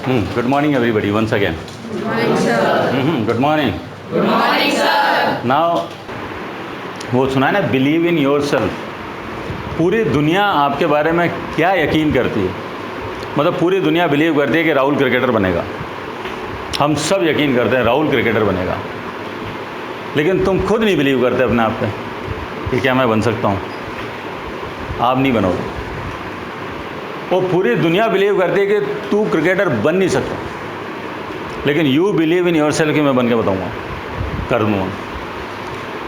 Good morning, everybody, once again. Good morning, sir. Good morning. Good morning, sir. Now, वो सुना है ना, believe in your self. पूरी दुनिया आपके बारे में क्या यकीन करती है? मतलब पूरी दुनिया बिलीव करती है कि राहुल क्रिकेटर बनेगा। हम सब यकीन करते हैं राहुल क्रिकेटर बनेगा, लेकिन तुम खुद नहीं बिलीव करते अपने आप पे कि क्या मैं बन सकता हूँ। आप नहीं बनोगे। वो पूरी दुनिया बिलीव करती है कि तू क्रिकेटर बन नहीं सकता, लेकिन you believe in your self कि मैं बन के बताऊँगा, कर दूँगा,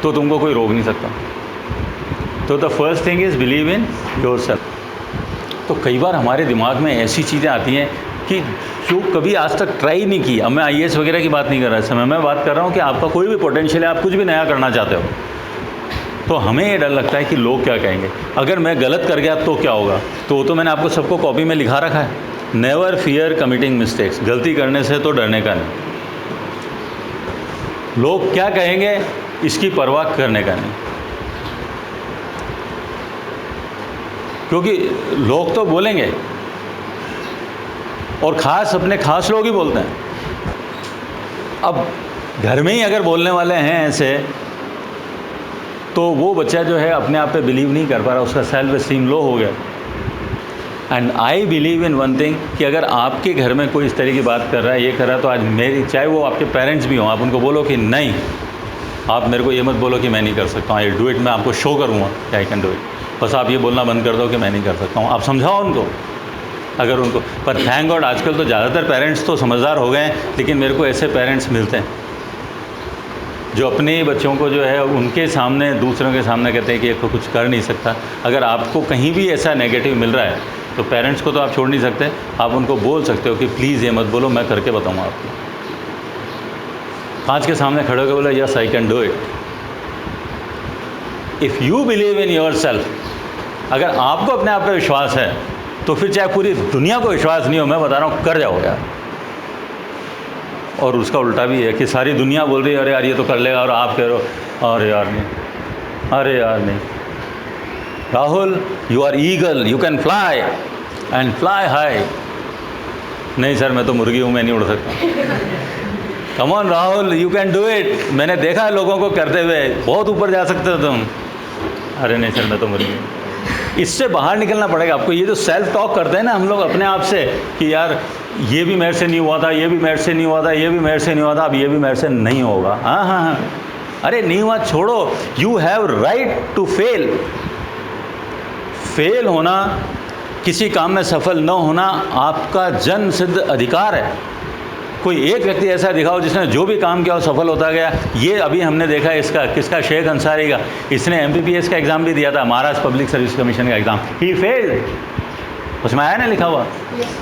तो तुमको कोई रोक नहीं सकता। तो the first thing is believe in your self. तो कई बार हमारे दिमाग में ऐसी चीज़ें आती हैं कि जो कभी आज तक ट्राई नहीं की। अब मैं IAS वगैरह की बात नहीं कर रहा इस समय, मैं बात कर रहा हूँ कि आपका कोई भी पोटेंशियल है, आप कुछ भी नया करना चाहते हो, तो हमें ये डर लगता है कि लोग क्या कहेंगे, अगर मैं गलत कर गया तो क्या होगा। तो वो तो मैंने आपको सबको कॉपी में लिखा रखा है, नेवर फियर कमिटिंग मिस्टेक्स। गलती करने से तो डरने का नहीं, लोग क्या कहेंगे इसकी परवाह करने का नहीं, क्योंकि लोग तो बोलेंगे, और ख़ास अपने ख़ास लोग ही बोलते हैं। अब घर में ही अगर बोलने वाले हैं ऐसे, तो वो बच्चा जो है अपने आप पे बिलीव नहीं कर पा रहा, उसका सेल्फ एस्टीम लो हो गया। And I believe in one thing कि अगर आपके घर में कोई इस तरह की बात कर रहा है, ये कर रहा है, तो आज मेरी, चाहे वो आपके पेरेंट्स भी हों, आप उनको बोलो कि नहीं, आप मेरे को ये मत बोलो कि मैं नहीं कर सकता हूँ, आई डू इट। मैं आपको शो करूँगा कि आई कैन डू इट। बस आप ये बोलना बंद कर दो कि मैं नहीं कर सकता हूँ। आप समझाओ उनको, अगर उनको। पर थैंक गॉड आजकल तो ज़्यादातर पेरेंट्स तो समझदार हो गए हैं, लेकिन मेरे को ऐसे पेरेंट्स मिलते हैं जो अपने बच्चों को जो है उनके सामने, दूसरों के सामने कहते हैं कि ये तो कुछ कर नहीं सकता। अगर आपको कहीं भी ऐसा नेगेटिव मिल रहा है, तो पेरेंट्स को तो आप छोड़ नहीं सकते, आप उनको बोल सकते हो कि प्लीज़ ये मत बोलो, मैं करके बताऊँगा आपको। कांच के सामने खड़े होकर बोला yes I can do it. If you believe in your self, अगर आपको अपने आप पे विश्वास है, तो फिर चाहे पूरी दुनिया को विश्वास नहीं हो, मैं बता रहा हूँ, कर जाओ यार। और उसका उल्टा भी है कि सारी दुनिया बोल रही है अरे यार ये तो कर लेगा, और आप कह रहे हो अरे यार नहीं, अरे यार नहीं। Rahul, you are eagle, you can fly and fly high. नहीं सर, मैं तो मुर्गी हूँ, मैं नहीं उड़ सकता। Come on Rahul, you can do it. मैंने देखा है लोगों को करते हुए, बहुत ऊपर जा सकते हो तुम। अरे नहीं सर, मैं तो मुर्गी हूँ। इससे बाहर निकलना पड़ेगा आपको। ये जो सेल्फ टॉक करते हैं ना हम लोग अपने आप से कि यार ये भी मेरे से नहीं हुआ था, ये भी मेरे से नहीं हुआ था, ये भी मेरे से नहीं हुआ था, अब ये भी मेरे से नहीं होगा। हाँ हाँ हाँ, अरे नहीं हुआ छोड़ो। You have right to fail. Fail होना, किसी काम में सफल न होना आपका जन्म सिद्ध अधिकार है। कोई एक व्यक्ति ऐसा दिखाओ जिसने जो भी काम किया वो सफल होता गया। ये अभी हमने देखा इसका, किसका, शेख अंसारी का। इसने MPPS का एग्ज़ाम भी दिया था, महाराष्ट्र पब्लिक सर्विस कमीशन का एग्ज़ाम, ही फेल्ड। उसमें आया ना लिखा हुआ,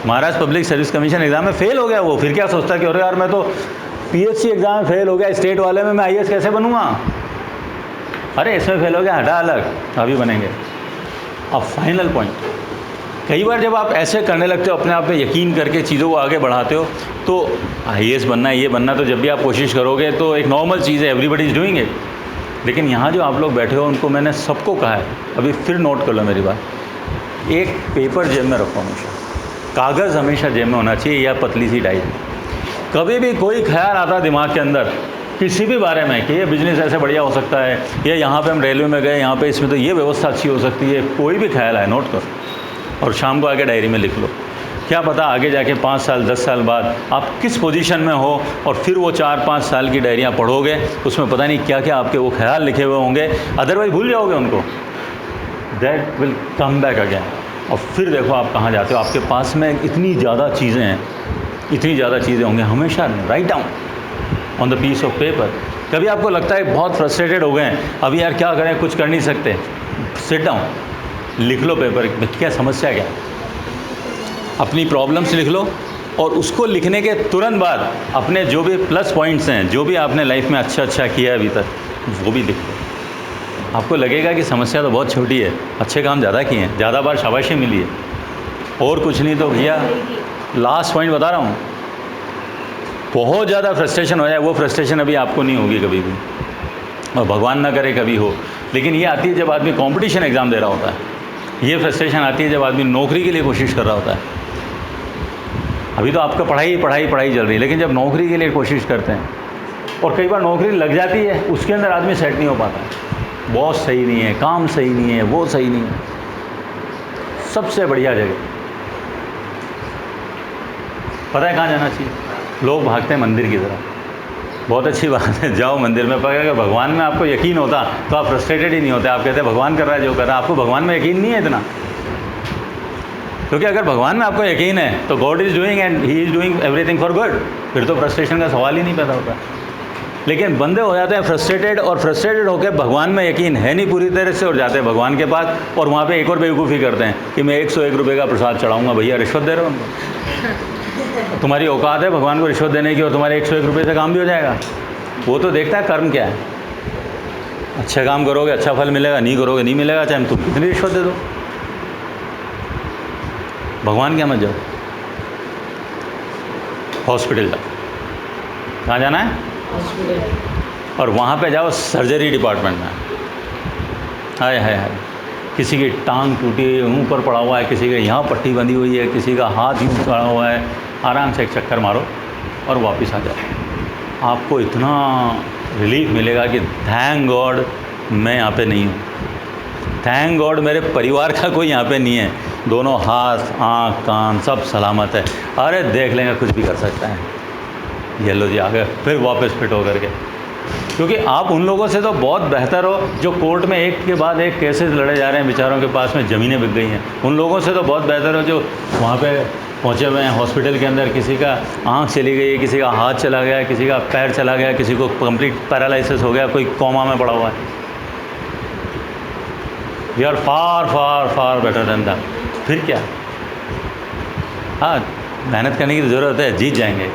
Maharashtra public service commission exam में फेल हो गया वो। फिर क्या सोचता कि अरे यार मैं तो PSC एग्ज़ाम में फेल हो गया, स्टेट वाले में मैं IAS कैसे बनूँगा। अरे इसमें फेल हो गया, हटा अलग, अभी बनेंगे। अब फाइनल पॉइंट, कई बार जब आप ऐसे करने लगते हो, अपने आप पे यकीन करके चीज़ों को आगे बढ़ाते हो, तो IAS बनना है, ये बनना, तो जब भी आप कोशिश करोगे तो एक नॉर्मल चीज़ है, एवरीबडी इज़ डूइंग इट। लेकिन यहाँ जो आप लोग बैठे हो, उनको मैंने सबको कहा है, अभी फिर नोट कर लो मेरी बात, एक पेपर जेब में रखो हमेशा, कागज़ हमेशा जेब में होना चाहिए, या पतली सी डायरी। कभी भी कोई ख्याल आता है दिमाग के अंदर किसी भी बारे में कि ये बिज़नेस ऐसे बढ़िया हो सकता है, या यहाँ पे हम रेलवे में गए, यहाँ पे इसमें तो ये व्यवस्था अच्छी हो सकती है, कोई भी ख्याल आए नोट करो और शाम को आके डायरी में लिख लो। क्या पता आगे जाके 5 साल 10 साल बाद आप किस पोजीशन में हो, और फिर वो 4-5 साल की डायरियाँ पढ़ोगे, उसमें पता नहीं क्या क्या आपके वो ख्याल लिखे हुए होंगे, अदरवाइज भूल जाओगे उनको। That will come back again. और फिर देखो आप कहाँ जाते हो। आपके पास में इतनी ज़्यादा चीज़ें हैं, इतनी ज़्यादा चीज़ें होंगी। हमेशा write down on the piece of paper. कभी आपको लगता है बहुत फ्रस्ट्रेटेड हो गए हैं, अभी यार क्या करें, कुछ कर नहीं सकते, सिट डाउन, लिख लो पेपर में क्या समस्या क्या, अपनी प्रॉब्लम्स लिख लो, और उसको लिखने के तुरंत बाद अपने जो भी प्लस पॉइंट्स हैं, जो भी आपने लाइफ में अच्छा किया है अभी तक, वो भी लिख लो। आपको लगेगा कि समस्या तो बहुत छोटी है, अच्छे काम ज़्यादा किए हैं, ज़्यादा बार शाबाशी मिली है, और कुछ नहीं तो भैया लास्ट पॉइंट बता रहा हूँ, बहुत ज़्यादा फ्रस्ट्रेशन हो जाए, वो फ्रस्ट्रेशन अभी आपको नहीं होगी कभी भी, और भगवान ना करे कभी हो। लेकिन ये आती है जब आदमी कंपटीशन एग्ज़ाम दे रहा होता है, ये फ्रस्ट्रेशन आती है जब आदमी नौकरी के लिए कोशिश कर रहा होता है। अभी तो आपका पढ़ाई चल रही है, लेकिन जब नौकरी के लिए कोशिश करते हैं और कई बार नौकरी लग जाती है, उसके अंदर आदमी सेट नहीं हो पाता। बॉस सही नहीं है, काम सही नहीं है, वो सही नहीं है। सबसे बढ़िया जगह पता है कहाँ जाना चाहिए? लोग भागते हैं मंदिर की तरफ। बहुत अच्छी बात है, जाओ मंदिर में। पर अगर भगवान में आपको यकीन होता तो आप फ्रस्ट्रेटेड ही नहीं होते। आप कहते हैं भगवान कर रहा है जो कर रहा है। आपको भगवान में यकीन नहीं है इतना, क्योंकि अगर भगवान में आपको यकीन है तो God is doing and he is doing everything for good, फिर तो फ्रस्ट्रेशन का सवाल ही नहीं पैदा होता। लेकिन बंदे हो जाते हैं फ्रस्ट्रेटेड, और फ्रस्ट्रेटेड होकर भगवान में यकीन है नहीं पूरी तरह से, और जाते हैं भगवान के पास और वहाँ पे एक और बेवकूफ़ी करते हैं कि मैं 101 रुपये का प्रसाद चढ़ाऊँगा। भैया रिश्वत दे रहे हो हमको? तुम्हारी औकात है भगवान को रिश्वत देने की, और तुम्हारे 101 रुपये से काम भी हो जाएगा? वो तो देखता है कर्म क्या है। अच्छा काम करोगे अच्छा फल मिलेगा, नहीं करोगे नहीं मिलेगा, चाहे तुम कितनी रिश्वत दे दो। भगवान क्या मत जाओ, हॉस्पिटल जाओ। कहाँ जाना है? हॉस्पिटल। और वहाँ पे जाओ सर्जरी डिपार्टमेंट में। हाय हाय हाय, किसी की टांग टूटी है, मुँह पर पड़ा हुआ है, किसी के यहाँ पट्टी बंधी हुई है, किसी का हाथ यूँ पड़ा हुआ है। आराम से एक चक्कर मारो और वापस आ जाओ। आपको इतना रिलीफ मिलेगा कि थैंक गॉड मैं यहाँ पे नहीं हूँ, थैंक गॉड मेरे परिवार का कोई यहाँ पे नहीं है, दोनों हाथ आँख कान सब सलामत है। अरे देख लेंगे, कुछ भी कर सकता है। ये लो जी आ गए, फिर वापस फिट हो करके। क्योंकि आप उन लोगों से तो बहुत बेहतर हो जो कोर्ट में एक के बाद एक केसेस लड़े जा रहे हैं, बेचारों के पास में ज़मीनें बिक गई हैं। उन लोगों से तो बहुत बेहतर हो जो वहाँ पे पहुँचे हुए हैं हॉस्पिटल के अंदर। किसी का आँख चली गई है, किसी का हाथ चला गया, किसी का पैर चला गया, किसी को कंप्लीट पैरालिसिस हो गया, कोई कोमा में पड़ा हुआ है। We are far far far better than that. फिर क्या? हाँ, मेहनत करने की ज़रूरत है, जीत जाएंगे।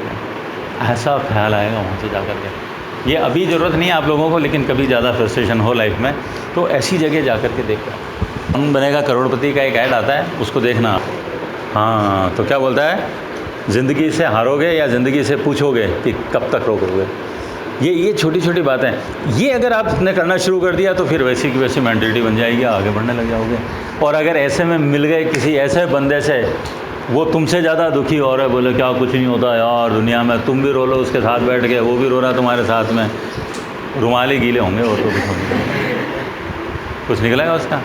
ऐसा ख्याल आएगा वहाँ से जा कर के। ये अभी ज़रूरत नहीं है आप लोगों को, लेकिन कभी ज़्यादा फ्रस्ट्रेशन हो लाइफ में तो ऐसी जगह जा कर के देखना। कौन बनेगा करोड़पति का एक ऐड आता है, उसको देखना। हाँ, तो क्या बोलता है? ज़िंदगी से हारोगे या ज़िंदगी से पूछोगे कि कब तक रोकोगे। ये छोटी छोटी बातें, ये अगर आपने करना शुरू कर दिया तो फिर वैसी की वैसी मेंटलिटी बन जाएगी, आगे बढ़ने लग जाओगे। और अगर ऐसे में मिल गए किसी ऐसे बंदे से, वो तुमसे ज़्यादा दुखी हो रहा है, बोले क्या कुछ नहीं होता यार दुनिया में, तुम भी रो लो उसके साथ बैठ के, वो भी रो रहा है तुम्हारे साथ में, रुमाल ही गीले होंगे और तो कुछ निकलेगा उसका।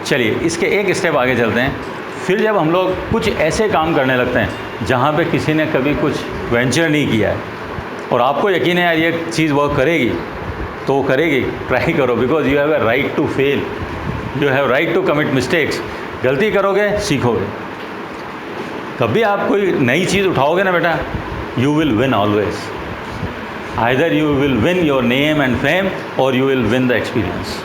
चलिए इसके एक स्टेप आगे चलते हैं। फिर जब हम लोग कुछ ऐसे काम करने लगते हैं जहाँ पे किसी ने कभी कुछ वेंचर नहीं किया है और आपको यकीन है यार ये चीज़ वर्क करेगी, तो वो करेगी, ट्राई करो। Because you have a right to fail, you have right to commit mistakes. गलती करोगे सीखोगे। कभी आप कोई नई चीज़ उठाओगे ना बेटा, you will win always. Either you will win your name and fame और you will win the experience.